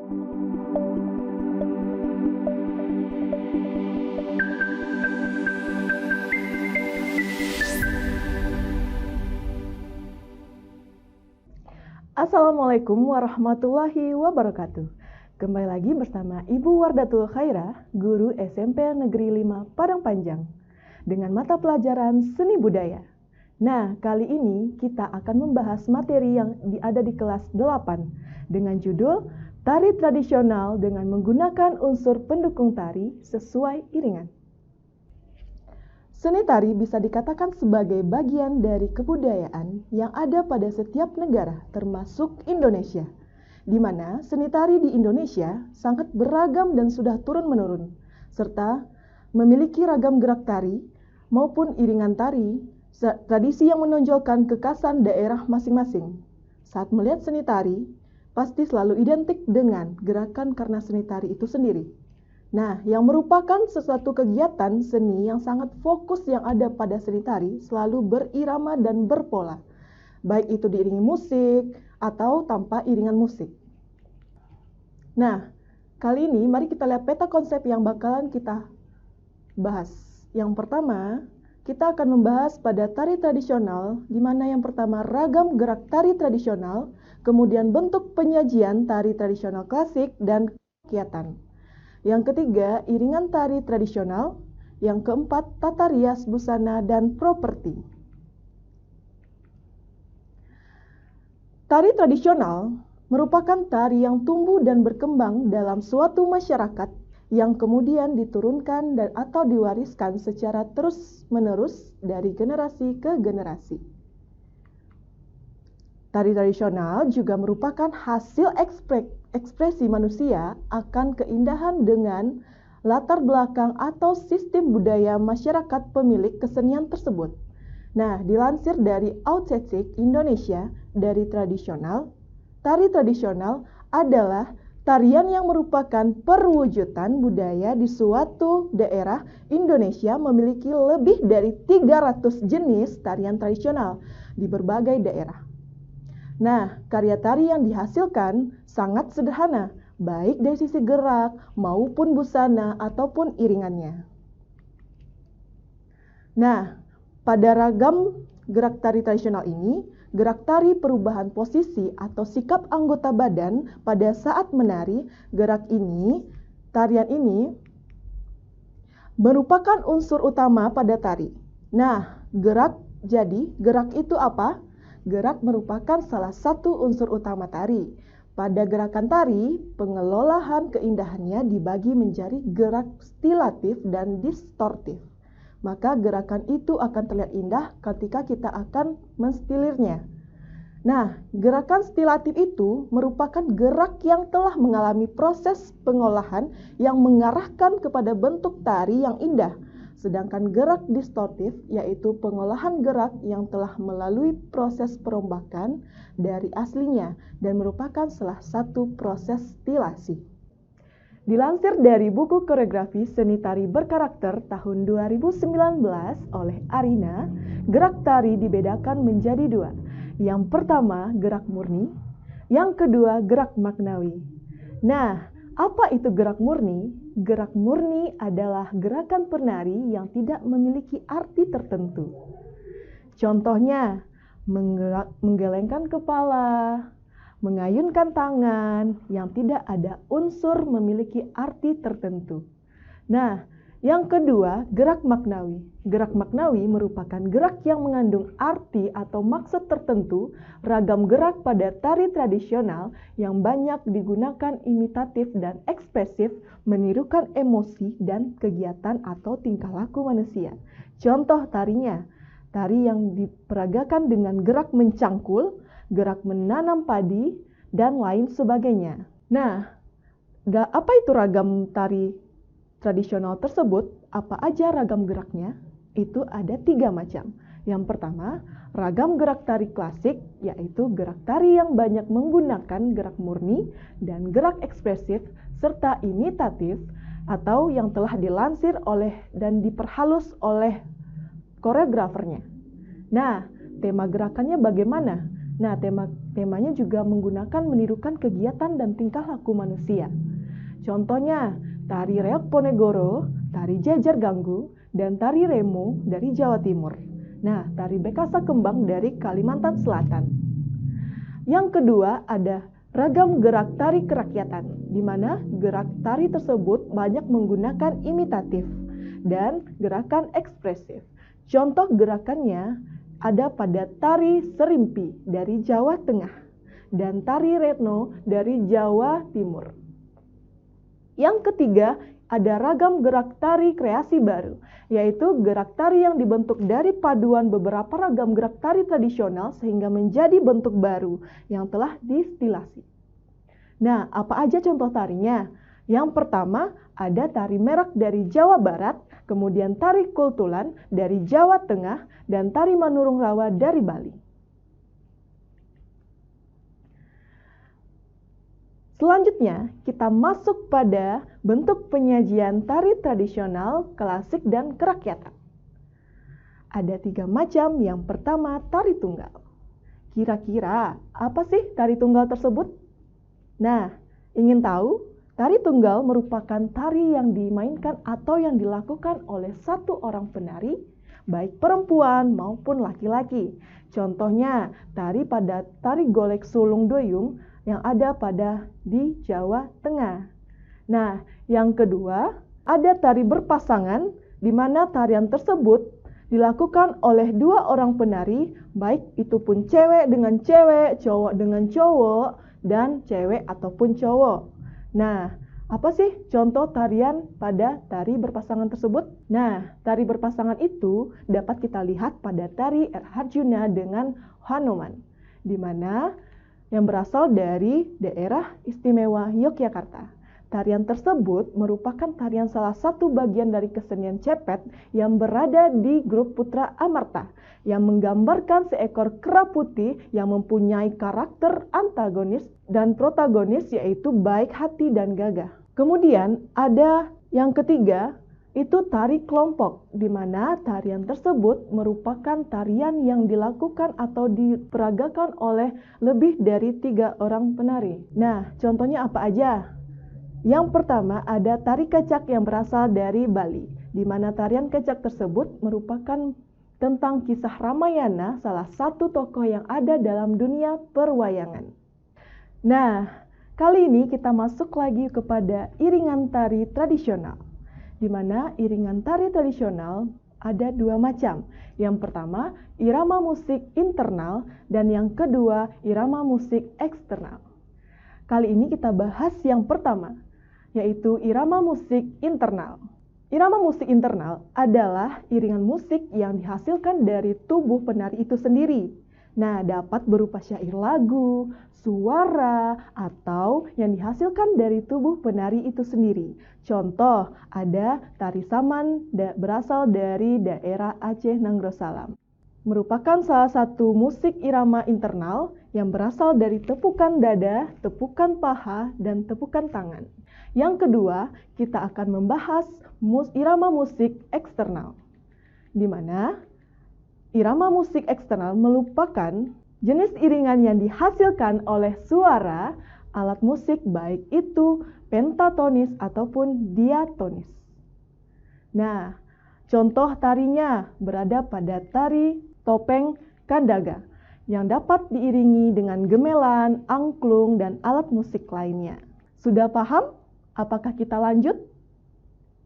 Assalamualaikum warahmatullahi wabarakatuh. Kembali lagi bersama Ibu Wardatul Khairah, guru SMP Negeri 5 Padang Panjang, dengan mata pelajaran Seni Budaya. Nah, kali ini kita akan membahas materi yang ada di kelas 8 dengan judul Tari Tradisional dengan menggunakan unsur pendukung tari sesuai iringan. Seni tari bisa dikatakan sebagai bagian dari kebudayaan yang ada pada setiap negara, termasuk Indonesia, di mana seni tari di Indonesia sangat beragam dan sudah turun-menurun, serta memiliki ragam gerak tari maupun iringan tari, tradisi yang menonjolkan kekhasan daerah masing-masing. Saat melihat seni tari, pasti selalu identik dengan gerakan karena seni tari itu sendiri. Nah, yang merupakan sesuatu kegiatan seni yang sangat fokus yang ada pada seni tari selalu berirama dan berpola, baik itu diiringi musik atau tanpa iringan musik. Nah, kali ini mari kita lihat peta konsep yang bakalan kita bahas. Yang pertama, kita akan membahas pada tari tradisional, di mana yang pertama ragam gerak tari tradisional, kemudian bentuk penyajian tari tradisional klasik dan kegiatan. Yang ketiga, iringan tari tradisional. Yang keempat, tata rias busana dan properti. Tari tradisional merupakan tari yang tumbuh dan berkembang dalam suatu masyarakat yang kemudian diturunkan dan atau diwariskan secara terus-menerus dari generasi ke generasi. Tari tradisional juga merupakan hasil ekspresi manusia akan keindahan dengan latar belakang atau sistem budaya masyarakat pemilik kesenian tersebut. Nah, dilansir dari Outstatic Indonesia dari tradisional, tari tradisional adalah tarian yang merupakan perwujudan budaya di suatu daerah. Indonesia memiliki lebih dari 300 jenis tarian tradisional di berbagai daerah. Nah, karya tari yang dihasilkan sangat sederhana, baik dari sisi gerak maupun busana ataupun iringannya. Nah, pada ragam gerak tari tradisional ini, gerak tari perubahan posisi atau sikap anggota badan pada saat menari, tarian ini merupakan unsur utama pada tari. Nah, gerak itu apa? Gerak merupakan salah satu unsur utama tari. Pada gerakan tari, pengelolaan keindahannya dibagi menjadi gerak stilatif dan distortif. Maka gerakan itu akan terlihat indah ketika kita akan menstilirnya. Nah, gerakan stilatif itu merupakan gerak yang telah mengalami proses pengolahan yang mengarahkan kepada bentuk tari yang indah. Sedangkan gerak distortif yaitu pengolahan gerak yang telah melalui proses perombakan dari aslinya dan merupakan salah satu proses stilasi. Dilansir dari buku koreografi seni tari berkarakter tahun 2019 oleh Arina, gerak tari dibedakan menjadi dua. Yang pertama gerak murni, yang kedua gerak maknawi. Nah, apa itu gerak murni? Gerak murni adalah gerakan penari yang tidak memiliki arti tertentu. Contohnya, menggelengkan kepala, mengayunkan tangan yang tidak ada unsur memiliki arti tertentu. Nah, yang kedua, gerak maknawi. Gerak maknawi merupakan gerak yang mengandung arti atau maksud tertentu. Ragam gerak pada tari tradisional yang banyak digunakan imitatif dan ekspresif, menirukan emosi dan kegiatan atau tingkah laku manusia. Contoh tarinya, tari yang diperagakan dengan gerak mencangkul, gerak menanam padi, dan lain sebagainya. Nah, apa itu ragam tari tradisional tersebut? Apa aja ragam geraknya? Itu ada 3 macam. Yang pertama, ragam gerak tari klasik, yaitu gerak tari yang banyak menggunakan gerak murni dan gerak ekspresif serta imitatif atau yang telah dilansir oleh dan diperhalus oleh koreografernya. Nah, tema gerakannya bagaimana? Nah, tema temanya juga menggunakan menirukan kegiatan dan tingkah laku manusia. Contohnya, tari reok Ponegoro, tari jejer ganggu, dan tari remo dari Jawa Timur. Nah, tari bekasa kembang dari Kalimantan Selatan. Yang kedua, ada ragam gerak tari kerakyatan, di mana gerak tari tersebut banyak menggunakan imitatif dan gerakan ekspresif. Contoh gerakannya ada pada tari serimpi dari Jawa Tengah dan tari retno dari Jawa Timur. Yang ketiga, ada ragam gerak tari kreasi baru, yaitu gerak tari yang dibentuk dari paduan beberapa ragam gerak tari tradisional sehingga menjadi bentuk baru yang telah distilasi. Nah, apa aja contoh tarinya? Yang pertama, ada tari merak dari Jawa Barat, kemudian tari kultulan dari Jawa Tengah, dan tari manurung rawa dari Bali. Selanjutnya, kita masuk pada bentuk penyajian tari tradisional, klasik, dan kerakyatan. Ada 3 macam. Yang pertama, tari tunggal. Kira-kira apa sih tari tunggal tersebut? Nah, ingin tahu? Tari tunggal merupakan tari yang dimainkan atau yang dilakukan oleh satu orang penari, baik perempuan maupun laki-laki. Contohnya, tari pada tari golek sulung doyung yang ada di Jawa Tengah. Nah, yang kedua, ada tari berpasangan, di mana tarian tersebut dilakukan oleh 2 orang penari, baik itu pun cewek dengan cewek, cowok dengan cowok, dan cewek ataupun cowok. Nah, apa sih contoh tarian pada tari berpasangan tersebut? Nah, tari berpasangan itu dapat kita lihat pada tari Arjuna dengan Hanuman, di mana yang berasal dari daerah istimewa Yogyakarta. Tarian tersebut merupakan tarian salah satu bagian dari kesenian cepet yang berada di grup Putra Amarta, yang menggambarkan seekor kera putih yang mempunyai karakter antagonis dan protagonis, yaitu baik hati dan gagah. Kemudian ada yang ketiga, itu tari kelompok, di mana tarian tersebut merupakan tarian yang dilakukan atau diperagakan oleh lebih dari 3 orang penari. Nah, contohnya apa aja? Yang pertama ada tari kecak yang berasal dari Bali, di mana tarian kecak tersebut merupakan tentang kisah Ramayana, salah satu tokoh yang ada dalam dunia perwayangan. Nah, kali ini kita masuk lagi kepada iringan tari tradisional, di mana iringan tari tradisional ada 2 macam. Yang pertama, irama musik internal, dan yang kedua, irama musik eksternal. Kali ini kita bahas yang pertama, yaitu irama musik internal. Irama musik internal adalah iringan musik yang dihasilkan dari tubuh penari itu sendiri. Nah, dapat berupa syair lagu, suara, atau yang dihasilkan dari tubuh penari itu sendiri. Contoh, ada tari saman berasal dari daerah Aceh Nanggrosalam. Merupakan salah satu musik irama internal yang berasal dari tepukan dada, tepukan paha, dan tepukan tangan. Yang kedua, kita akan membahas irama musik eksternal, di mana irama musik eksternal merupakan jenis iringan yang dihasilkan oleh suara alat musik, baik itu pentatonis ataupun diatonis. Nah, contoh tarinya berada pada tari topeng Kandaga yang dapat diiringi dengan gemelan, angklung, dan alat musik lainnya. Sudah paham? Apakah kita lanjut?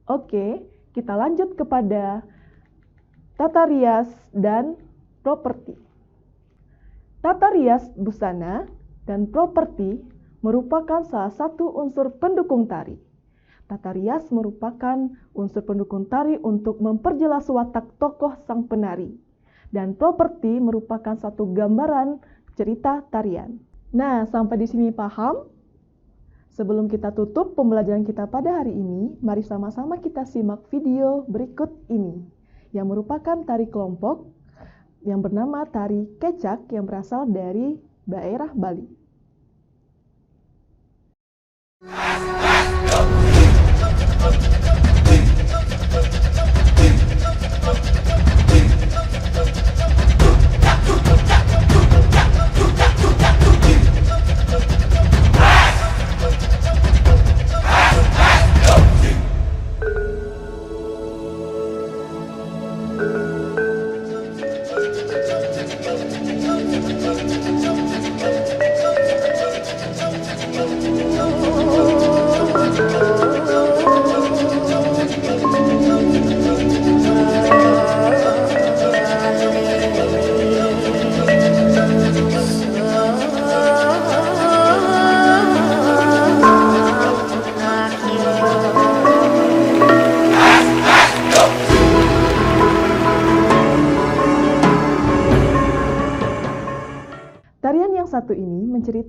Oke, kita lanjut kepada tata rias dan properti. Tata rias busana dan properti merupakan salah satu unsur pendukung tari. Tata rias merupakan unsur pendukung tari untuk memperjelas watak tokoh sang penari. Dan properti merupakan satu gambaran cerita tarian. Nah, sampai di sini paham? Sebelum kita tutup pembelajaran kita pada hari ini, mari sama-sama kita simak video berikut ini, yang merupakan tari kelompok yang bernama tari kecak yang berasal dari daerah Bali.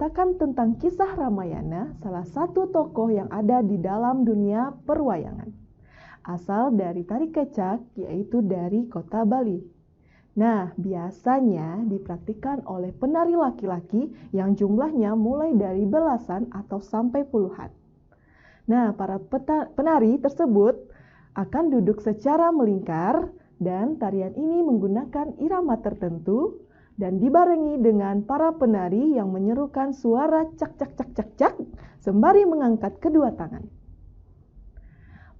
menceritakan tentang kisah Ramayana, salah satu tokoh yang ada di dalam dunia perwayangan. Asal dari tari kecak, yaitu dari kota Bali. Nah, biasanya dipraktikkan oleh penari laki-laki yang jumlahnya mulai dari belasan atau sampai puluhan. Nah, para penari tersebut akan duduk secara melingkar dan tarian ini menggunakan irama tertentu dan dibarengi dengan para penari yang menyerukan suara cak cak cak cak cak sembari mengangkat kedua tangan.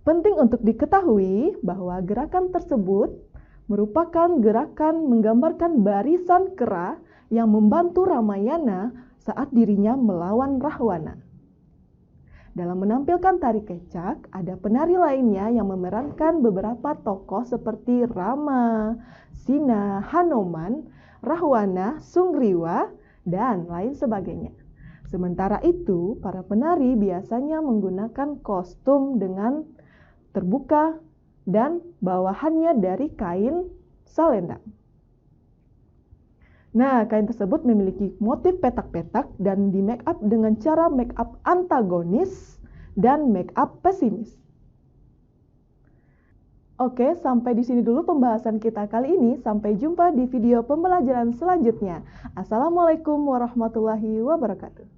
Penting untuk diketahui bahwa gerakan tersebut merupakan gerakan menggambarkan barisan kera yang membantu Ramayana saat dirinya melawan Rahwana. Dalam menampilkan tari kecak, ada penari lainnya yang memerankan beberapa tokoh seperti Rama, Sina, Hanuman, Rahwana, Sungriwa, dan lain sebagainya. Sementara itu, para penari biasanya menggunakan kostum dengan terbuka dan bawahannya dari kain salendang. Nah, kain tersebut memiliki motif petak-petak dan di make up dengan cara make up antagonis dan make up pesimis. Oke, sampai di sini dulu pembahasan kita kali ini. Sampai jumpa di video pembelajaran selanjutnya. Assalamualaikum warahmatullahi wabarakatuh.